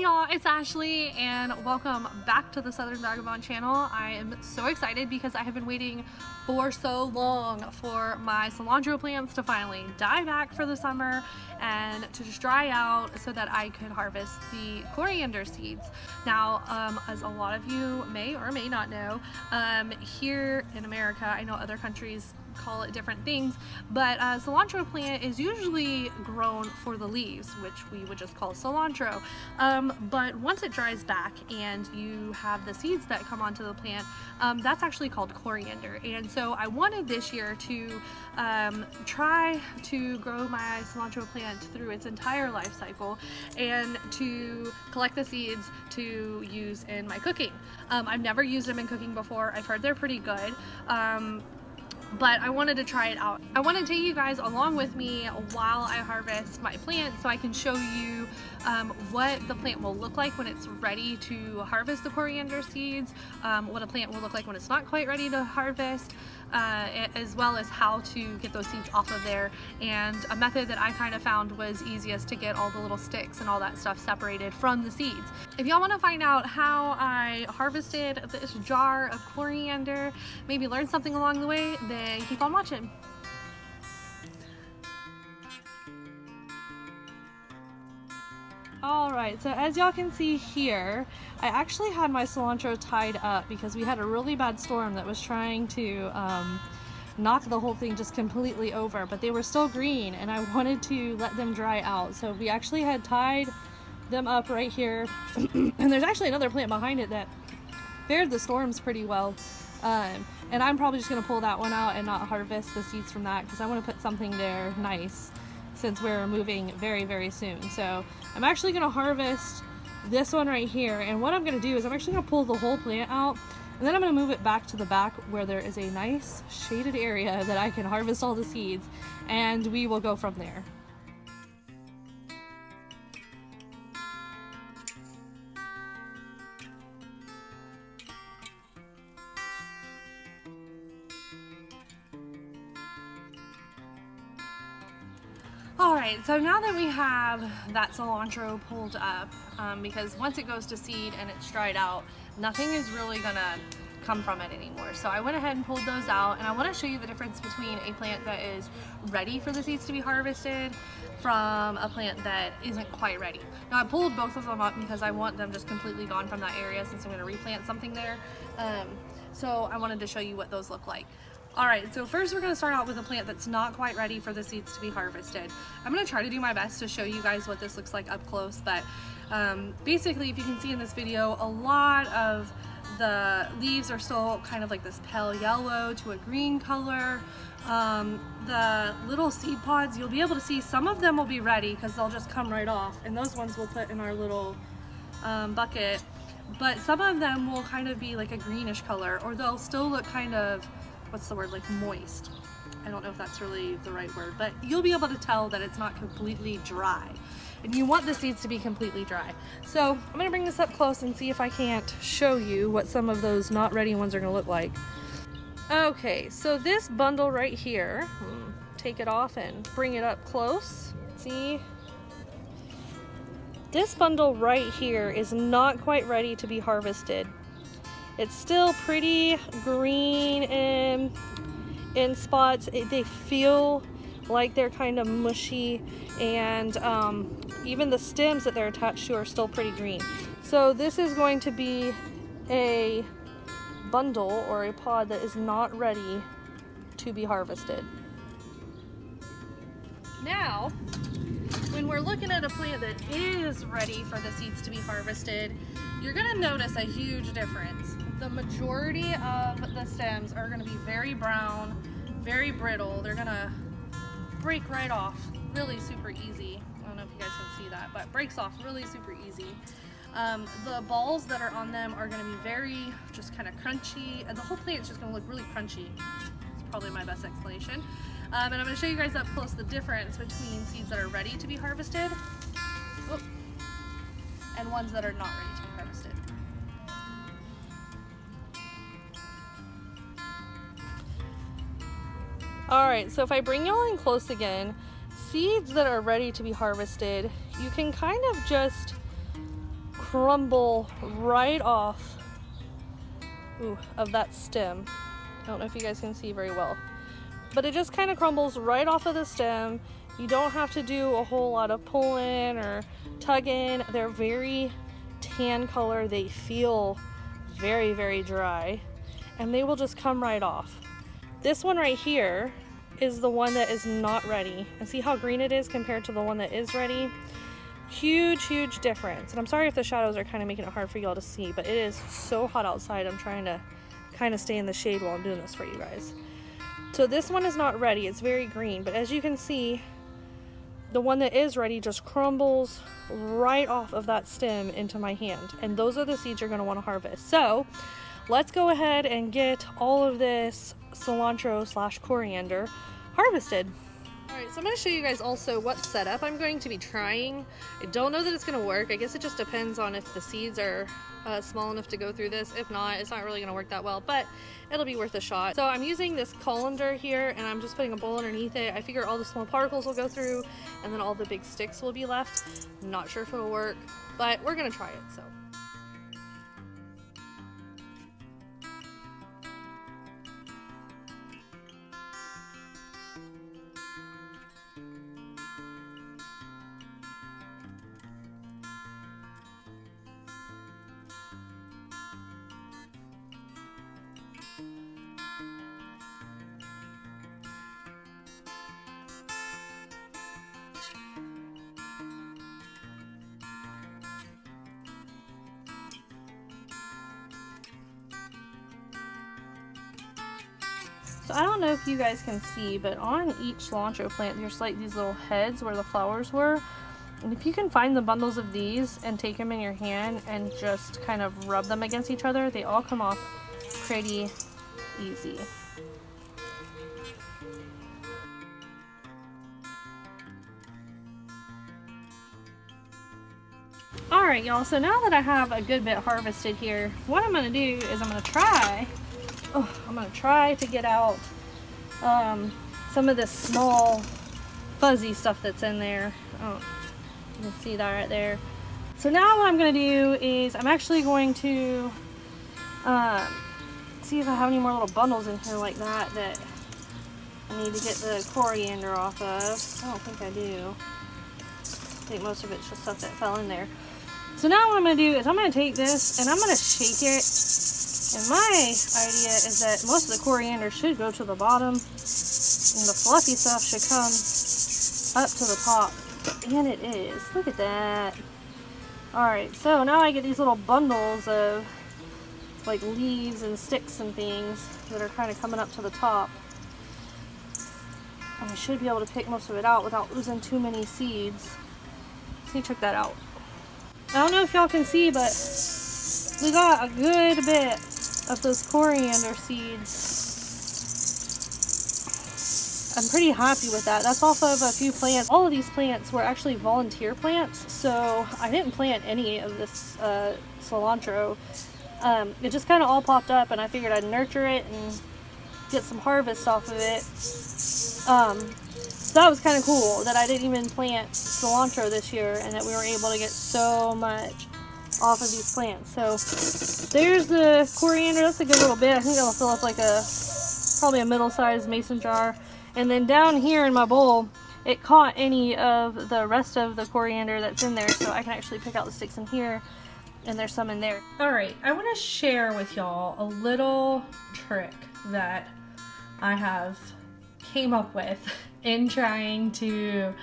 y'all, it's Ashley and welcome back to the Southern Vagabond channel. I am so excited because I have been waiting for so long for my cilantro plants to finally die back for the summer and to just dry out so that I could harvest the coriander seeds. Now, as a lot of you may or may not know, here in America, I know other countries call it different things, but cilantro plant is usually grown for the leaves, which we would just call cilantro. But once it dries back and you have the seeds that come onto the plant, that's actually called coriander. And so I wanted this year to try to grow my cilantro plant through its entire life cycle and to collect the seeds to use in my cooking. I've never used them in cooking before. I've heard they're pretty good. But I wanted to try it out. I want to take you guys along with me while I harvest my plant so I can show you what the plant will look like when it's ready to harvest the coriander seeds, what a plant will look like when it's not quite ready to harvest, as well as how to get those seeds off of there. And a method that I kind of found was easiest to get all the little sticks and all that stuff separated from the seeds. If y'all want to find out how I harvested this jar of coriander, maybe learn something along the way, then keep on watching. Alright, so as y'all can see here, I actually had my cilantro tied up because we had a really bad storm that was trying to knock the whole thing just completely over, but they were still green and I wanted to let them dry out. So we actually had tied them up right here and there's actually another plant behind it that fared the storms pretty well. And I'm probably just going to pull that one out and not harvest the seeds from that because I want to put something there nice since we're moving very, very soon. So I'm actually going to harvest this one right here, and what I'm going to do is I'm actually going to pull the whole plant out and then I'm going to move it back to the back where there is a nice shaded area that I can harvest all the seeds, and we will go from there. Alright, so now that we have that cilantro pulled up, because once it goes to seed and it's dried out, nothing is really gonna come from it anymore. So I went ahead and pulled those out, and I want to show you the difference between a plant that is ready for the seeds to be harvested from a plant that isn't quite ready. Now I pulled both of them up because I want them just completely gone from that area since I'm going to replant something there. So I wanted to show you what those look like. Alright, so first we're going to start out with a plant that's not quite ready for the seeds to be harvested. I'm going to try to do my best to show you guys what this looks like up close, but basically, if you can see in this video, a lot of the leaves are still kind of like this pale yellow to a green color. The little seed pods, you'll be able to see some of them will be ready because they'll just come right off, and those ones we'll put in our little bucket, but some of them will kind of be like a greenish color, or they'll still look kind of, what's the word, like moist. I don't know if that's really the right word, but you'll be able to tell that it's not completely dry. And you want the seeds to be completely dry. So I'm going to bring this up close and see if I can't show you what some of those not ready ones are going to look like. Okay, so this bundle right here, take it off and bring it up close. See? This bundle right here is not quite ready to be harvested. It's still pretty green in spots. They feel like they're kind of mushy, and even the stems that they're attached to are still pretty green. So this is going to be a bundle or a pod that is not ready to be harvested. Now, when we're looking at a plant that is ready for the seeds to be harvested, you're going to notice a huge difference. The majority of the stems are going to be very brown, very brittle. They're going to break right off really super easy. I don't know if you guys can see that, but breaks off really super easy. The balls that are on them are going to be very just kind of crunchy, and the whole plant is just going to look really crunchy. It's probably my best explanation. And I'm going to show you guys up close the difference between seeds that are ready to be harvested and ones that are not ready to be harvested. Alright, so if I bring y'all in close again, seeds that are ready to be harvested, you can kind of just crumble right off of that stem. I don't know if you guys can see very well, but it just kind of crumbles right off of the stem. You don't have to do a whole lot of pulling or tugging. They're very tan color. They feel very, very dry, and they will just come right off. This one right here is the one that is not ready. And see how green it is compared to the one that is ready? Huge difference. And I'm sorry if the shadows are kind of making it hard for y'all to see, but it is so hot outside. I'm trying to kind of stay in the shade while I'm doing this for you guys. So this one is not ready. It's very green, but as you can see, the one that is ready just crumbles right off of that stem into my hand. And those are the seeds you're going to want to harvest. So let's go ahead and get all of this cilantro / coriander harvested. Alright, so I'm going to show you guys also what setup I'm going to be trying. I don't know that it's going to work. I guess it just depends on if the seeds are small enough to go through this. If not, it's not really going to work that well, but it'll be worth a shot. So I'm using this colander here, and I'm just putting a bowl underneath it. I figure all the small particles will go through, and then all the big sticks will be left. I'm not sure if it'll work, but we're going to try it. So I don't know if you guys can see, but on each cilantro plant there's like these little heads where the flowers were. And if you can find the bundles of these and take them in your hand and just kind of rub them against each other, they all come off pretty easy. Alright y'all, so now that I have a good bit harvested here, what I'm going to do is I'm going to try to get out some of this small fuzzy stuff that's in there. Oh, you can see that right there. So now what I'm going to do is I'm actually going to see if I have any more little bundles in here like that that I need to get the coriander off of. I don't think I do. I think most of it's just stuff that fell in there. So now what I'm going to do is I'm going to take this and I'm going to shake it. And my idea is that most of the coriander should go to the bottom and the fluffy stuff should come up to the top. And it is. Look at that. Alright, so now I get these little bundles of like leaves and sticks and things that are kind of coming up to the top. And I should be able to pick most of it out without losing too many seeds. So check that out. I don't know if y'all can see, but we got a good bit of those coriander seeds. I'm pretty happy with that. That's off of a few plants. All of these plants were actually volunteer plants, so I didn't plant any of this cilantro. It just kind of all popped up, and I figured I'd nurture it and get some harvest off of it. So that was kind of cool that I didn't even plant cilantro this year and that we were able to get so much off of these plants. So there's the coriander. That's a good little bit. I think that'll fill up like probably a middle-sized mason jar. And then down here in my bowl, it caught any of the rest of the coriander that's in there, so I can actually pick out the sticks in here, and there's some in there. Alright, I want to share with y'all a little trick that I have came up with in trying to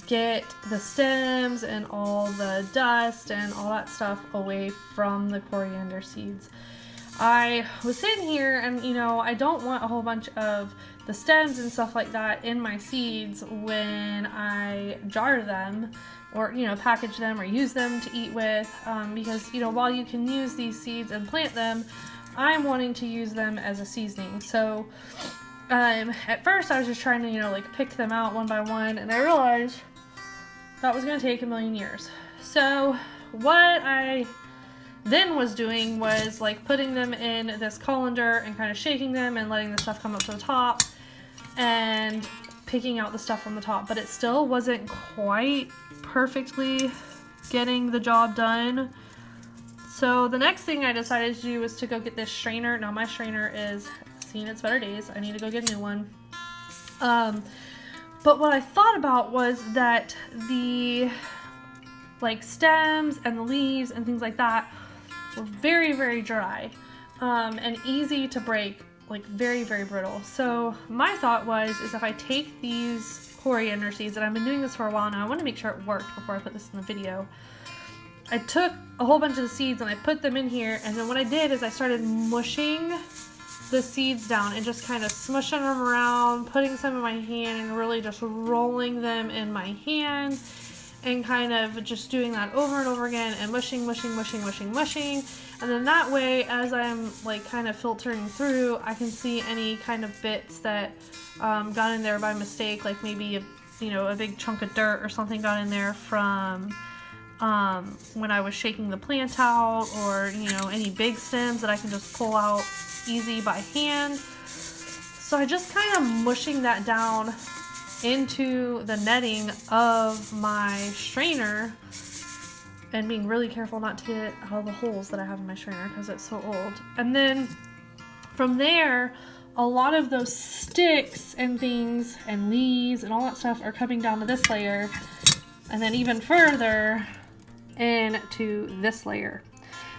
get the stems and all the dust and all that stuff away from the coriander seeds. I was sitting here and, you know, I don't want a whole bunch of the stems and stuff like that in my seeds when I jar them or, you know, package them or use them to eat with, because, you know, while you can use these seeds and plant them, I'm wanting to use them as a seasoning. So at first I was just trying to, you know, like pick them out one by one, and I realized that was going to take a million years. So what I then was doing was like putting them in this colander and kind of shaking them and letting the stuff come up to the top and picking out the stuff on the top, but it still wasn't quite perfectly getting the job done. So the next thing I decided to do was to go get this strainer. Now my strainer is seeing its better days. I need to go get a new one. But what I thought about was that the like stems and the leaves and things like that were very, very dry and easy to break, like very, very brittle. So my thought is if I take these coriander seeds, and I've been doing this for a while now, I want to make sure it worked before I put this in the video. I took a whole bunch of the seeds and I put them in here, and then what I did is I started mushing the seeds down and just kind of smushing them around, putting some in my hand and really just rolling them in my hand, and kind of just doing that over and over again and mushing. And then that way, as I'm like kind of filtering through, I can see any kind of bits that got in there by mistake, like maybe a big chunk of dirt or something got in there from when I was shaking the plant out, or any big stems that I can just pull out easy by hand. So I just kind of mushing that down into the netting of my strainer and being really careful not to get all the holes that I have in my strainer because it's so old. And then from there, a lot of those sticks and things and leaves and all that stuff are coming down to this layer, and then even further into this layer.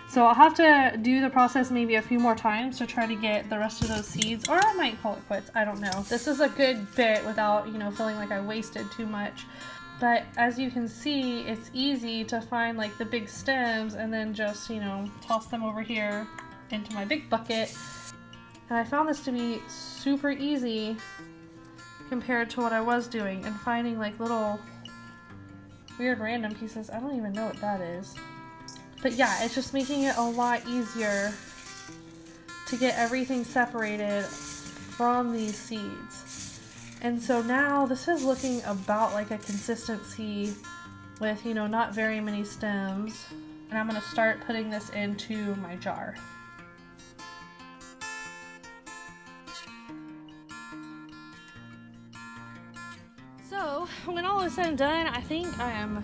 So I'll have to do the process maybe a few more times to try to get the rest of those seeds, or I might call it quits. I don't know. This is a good bit without, feeling like I wasted too much. But as you can see, it's easy to find like the big stems and then just, toss them over here into my big bucket. And I found this to be super easy compared to what I was doing, and finding like little weird random pieces. I don't even know what that is. But yeah, it's just making it a lot easier to get everything separated from these seeds. And so now this is looking about like a consistency with, not very many stems. And I'm going to start putting this into my jar. So when all is said and done, I think I am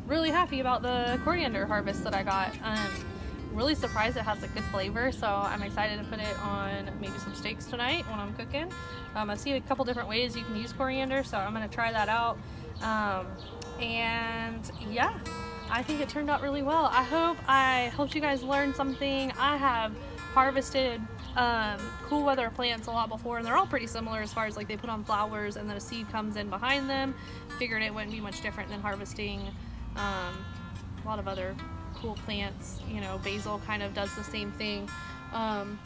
really happy about the coriander harvest that I got. Really surprised it has a good flavor, so I'm excited to put it on maybe some steaks tonight when I'm cooking. I've seen a couple different ways you can use coriander, so I'm going to try that out. And yeah, I think it turned out really well. I hope I helped you guys learn something. I have harvested cool weather plants a lot before, and they're all pretty similar as far as like they put on flowers and then a seed comes in behind them. Figured it wouldn't be much different than harvesting a lot of other cool plants. Basil kind of does the same thing.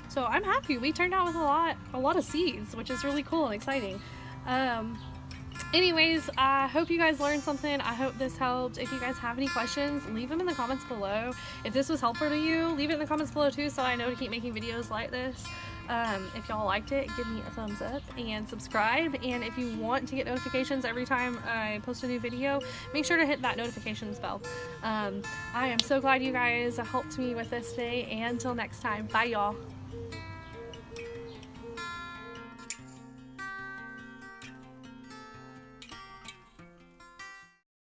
So I'm happy we turned out with a lot of seeds, which is really cool and exciting. Anyways, I hope you guys learned something. I hope this helped. If you guys have any questions, leave them in the comments below. If this was helpful to you, leave it in the comments below too, so I know to keep making videos like this. If y'all liked it, give me a thumbs up and subscribe. And if you want to get notifications every time I post a new video, make sure to hit that notifications bell. I am so glad you guys helped me with this today, and until next time, bye y'all.